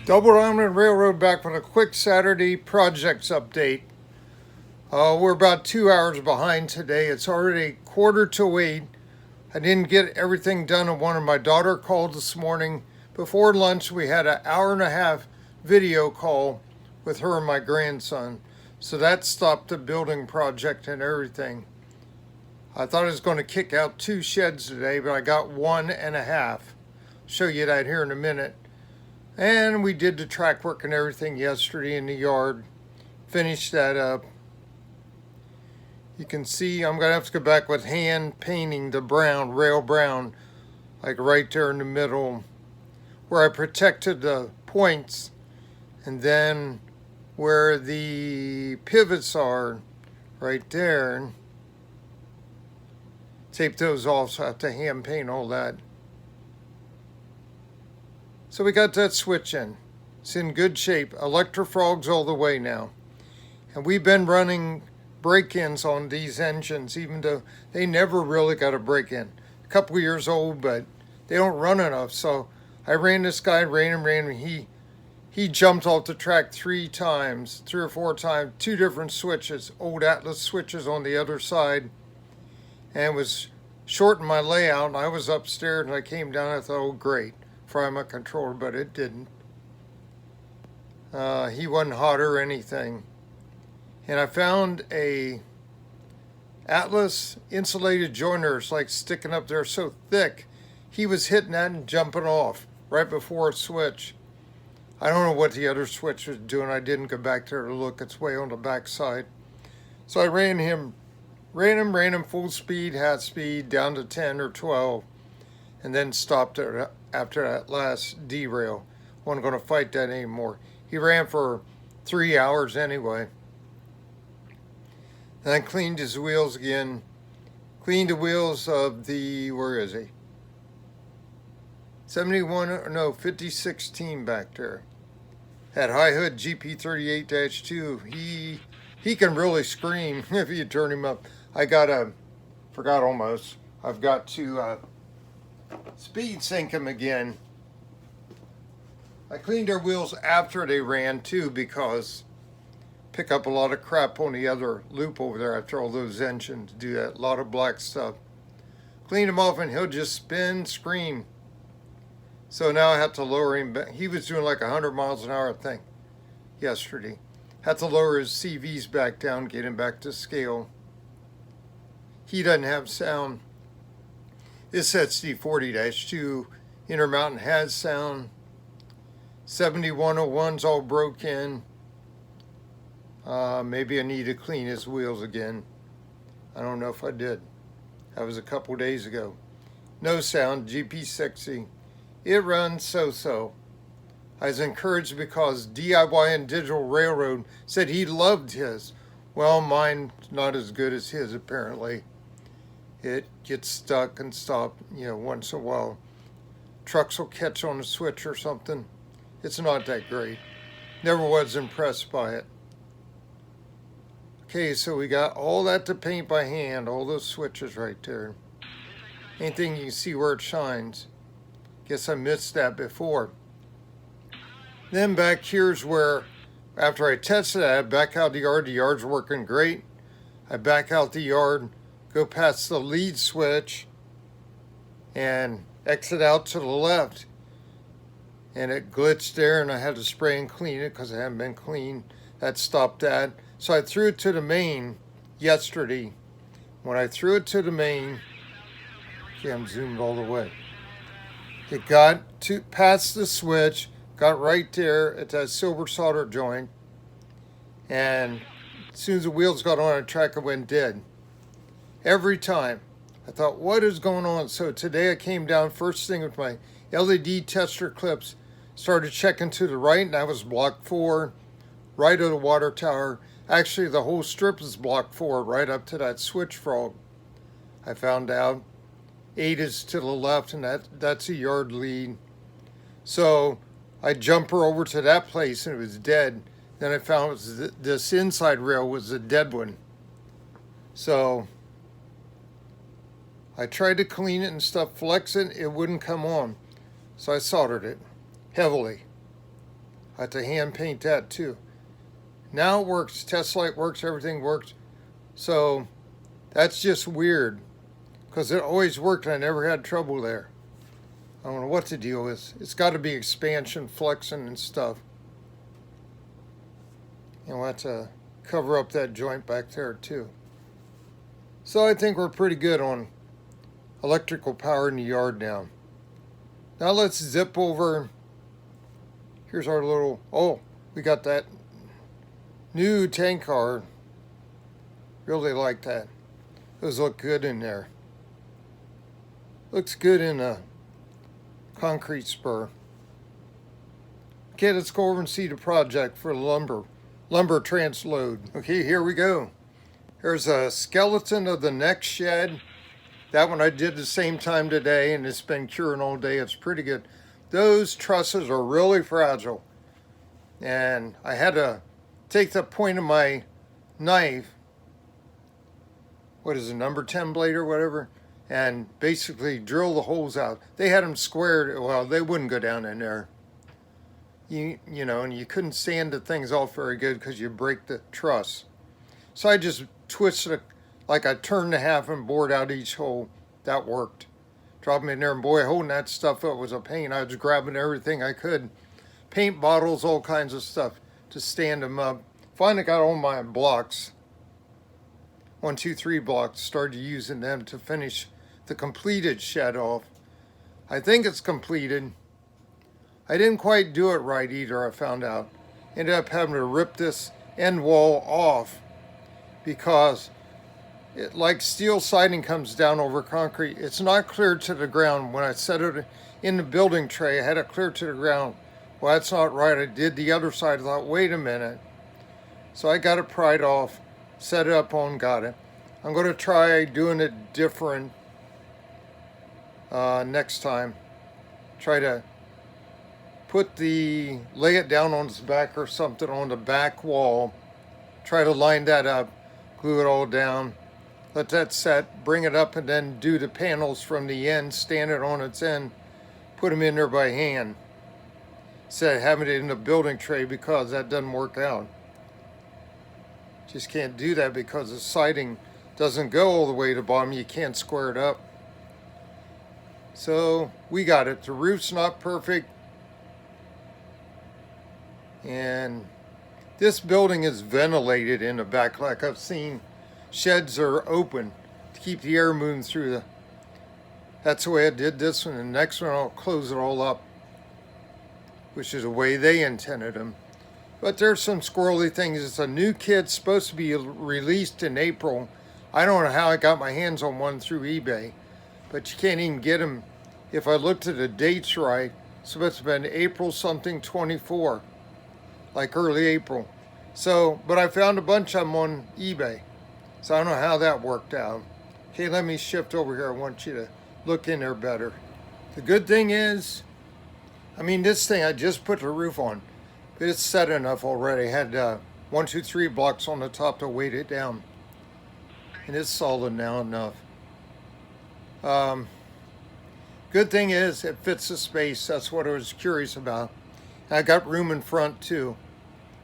Double Diamond Railroad back with a quick Saturday projects update. We're about 2 hours behind today. It's already 7:45. I didn't get everything done and wanted my daughter called this morning. Before lunch, we had an hour and a half video call with her and my grandson. So that stopped the building project and everything. I thought I was going to kick out 2 sheds today, but I got 1.5. Show you that here in a minute. And we did the track work and everything yesterday in the yard. Finished that up. You can see I'm going to have to go back with hand painting the brown, rail brown, like right there in the middle where I protected the points, and then where the pivots are right there. Tape those off, so I have to hand paint all that. So we got that switch in. It's in good shape. Electrofrogs all the way now. And we've been running break-ins on these engines, even though they never really got a break-in. A couple of years old, but they don't run enough. So I ran this guy, ran him. He jumped off the track 3 or 4 times, 2 different switches, old Atlas switches on the other side, and was shorting my layout. And I was upstairs and I came down. I thought, oh, great. Fry my controller, but it didn't. He wasn't hot or anything. And I found a Atlas insulated joiners like sticking up there so thick. He was hitting that and jumping off right before a switch. I don't know what the other switch was doing. I didn't go back there to look. It's way on the back side. So I ran him full speed, half speed, down to 10 or 12, and then stopped there after that last derail. Wasn't going to fight that anymore. He ran for 3 hours anyway. And I cleaned his wheels again. Cleaned the wheels of the, where is he? 5016 back there. Had high hood GP38-2. He can really scream if you turn him up. I've got to speed sync him again. I cleaned their wheels after they ran too, because pick up a lot of crap on the other loop over there after all those engines do that. A lot of black stuff. Cleaned him off and he'll just spin, scream. So now I have to lower him back. He was doing like 100 miles an hour, I think, yesterday. Had to lower his CVs back down, get him back to scale. He doesn't have sound. This SD40-2 Intermountain has sound. 7101's all broken. Maybe I need to clean his wheels again. I don't know if I did. That was a couple days ago. No sound, GP60. It runs so-so. I was encouraged because DIY and Digital Railroad said he loved his. Well, mine's not as good as his, apparently. It gets stuck and stopped, once in a while. Trucks will catch on a switch or something. It's not that great. Never was impressed by it. Okay, so we got all that to paint by hand, all those switches right there. Anything you can see where it shines. Guess I missed that before. Then back here's where, after I tested that, I back out the yard's working great. I back out the yard, go past the lead switch, and exit out to the left. And it glitched there, and I had to spray and clean it because it hadn't been cleaned. That stopped that. So I threw it to the main yesterday. When I threw it to the main, okay, I'm zoomed all the way. It got past the switch, got right there at that silver solder joint, and as soon as the wheels got on the track, it went dead. Every time. I thought, what is going on? So today I came down first thing with my LED tester clips, started checking to the right, and that was block 4, right of the water tower. Actually, the whole strip is block 4, right up to that switch frog. I found out 8 is to the left, and that's a yard lead. So I jumped her over to that place, and it was dead. Then I found this inside rail was a dead one. So I tried to clean it and stuff, flex it, it wouldn't come on. So I soldered it heavily. I had to hand paint that too. Now it works, test light works, everything works. So that's just weird because it always worked and I never had trouble there. I don't know what the deal is. It's got to be expansion, flexing and stuff. And we'll have to cover up that joint back there too. So I think we're pretty good on electrical power in the yard now. Now let's zip over. Here's our little, oh, we got that new tank car. Really like that. Those look good in there. Looks good in a concrete spur. Okay, let's go over and see the project for lumber transload. Okay, here we go. Here's a skeleton of the next shed. That one I did the same time today, and it's been curing all day. It's pretty good. Those trusses are really fragile. And I had to take the point of my knife, what is it, number 10 blade or whatever, and basically drill the holes out. They had them squared. Well, they wouldn't go down in there. You know, and you couldn't sand the things off very good because you break the truss. So I just twisted it like I turned the half and bored out each hole. That worked. Drop them in there, and boy, holding that stuff up was a pain. I was grabbing everything I could. Paint bottles, all kinds of stuff to stand them up. Finally got all my blocks. 1, 2, 3 blocks. Started using them to finish the completed shed off. I think it's completed. I didn't quite do it right either, I found out. Ended up having to rip this end wall off because it, like steel siding comes down over concrete, it's not cleared to the ground. When I set it in the building tray, I had it clear to the ground. Well, that's not right. I did the other side. I thought, wait a minute. So I got it pried off, set it up on, got it. I'm going to try doing it different next time. Try to lay it down on its back or something on the back wall. Try to line that up, glue it all down, let that set, bring it up, and then do the panels from the end, stand it on its end, put them in there by hand. Instead of having it in the building tray, because that doesn't work out. Just can't do that because the siding doesn't go all the way to the bottom. You can't square it up. So we got it. The roof's not perfect. And this building is ventilated in the back. Like I've seen, sheds are open to keep the air moving through. That's the way I did this one. The next one I'll close it all up, which is the way they intended them. But there's some squirrely things. It's a new kit supposed to be released in April. I don't know how I got my hands on one through eBay, but you can't even get them. If I looked at the dates right, it's supposed to have been April something 24, like early April. So, but I found a bunch of them on eBay. So I don't know how that worked out. Okay, let me shift over here. I want you to look in there better. The good thing is, I mean, this thing, I just put the roof on, but it's set enough already. I had 1, 2, 3 blocks on the top to weight it down. And it's solid now enough. Good thing is, it fits the space. That's what I was curious about. I got room in front too.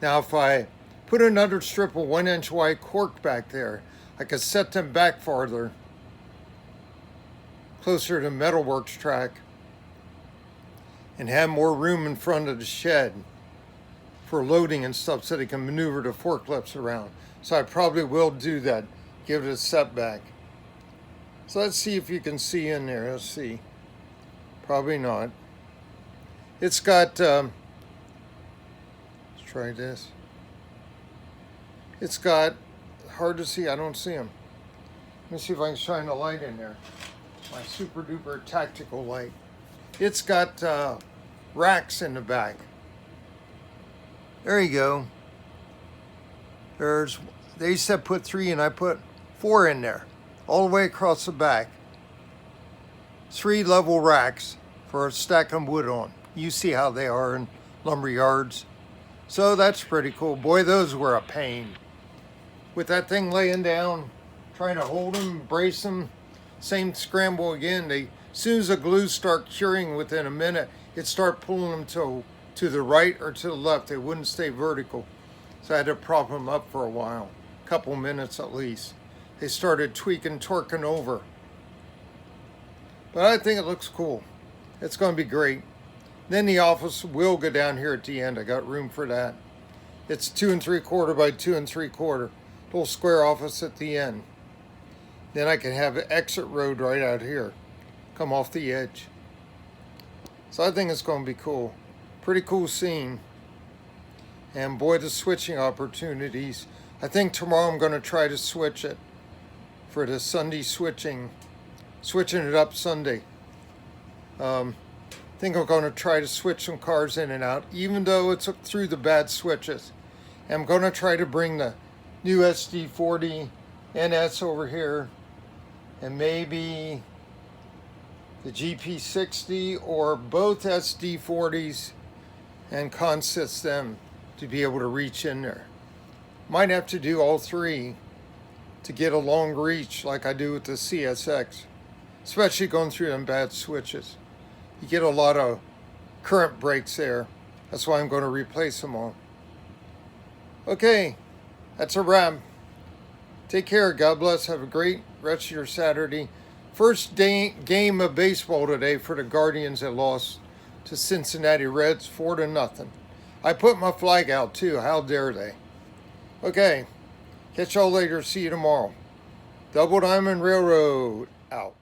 Now if I put another strip of 1-inch wide cork back there, I could set them back farther, closer to the metalworks track, and have more room in front of the shed for loading and stuff so they can maneuver the forklifts around. So I probably will do that, give it a setback. So let's see if you can see in there. Let's see. Probably not. It's got, let's try this. It's got, hard to see, I don't see them. Let me see if I can shine a light in there. My super duper tactical light. It's got racks in the back. There you go. They said put 3 and I put 4 in there, all the way across the back. 3 level racks for stacking wood on. You see how they are in lumber yards. So that's pretty cool. Boy, those were a pain. With that thing laying down, trying to hold them, brace them, same scramble again. As soon as the glue start curing within a minute, it start pulling them to the right or to the left. They wouldn't stay vertical. So I had to prop them up for a while, a couple minutes at least. They started tweaking, torquing over. But I think it looks cool. It's going to be great. Then the office will go down here at the end. I got room for that. It's 2 3/4 by 2 3/4. Little square office at the end. Then I can have an exit road right out here. Come off the edge. So I think it's going to be cool. Pretty cool scene. And boy, the switching opportunities. I think tomorrow I'm going to try to switch it for the Sunday switching it up Sunday. I think I'm going to try to switch some cars in and out, even though it's through the bad switches. And I'm going to try to bring the new SD40 NS over here, and maybe the GP60 or both SD40s, and consist them to be able to reach in there. Might have to do all three to get a long reach like I do with the CSX, especially going through them bad switches. You get a lot of current breaks there. That's why I'm going to replace them all. Okay, that's a wrap. Take care. God bless. Have a great rest of your Saturday. First game of baseball today for the Guardians that lost to Cincinnati Reds 4-0. I put my flag out too. How dare they? Okay, catch y'all later. See you tomorrow. Double Diamond Railroad out.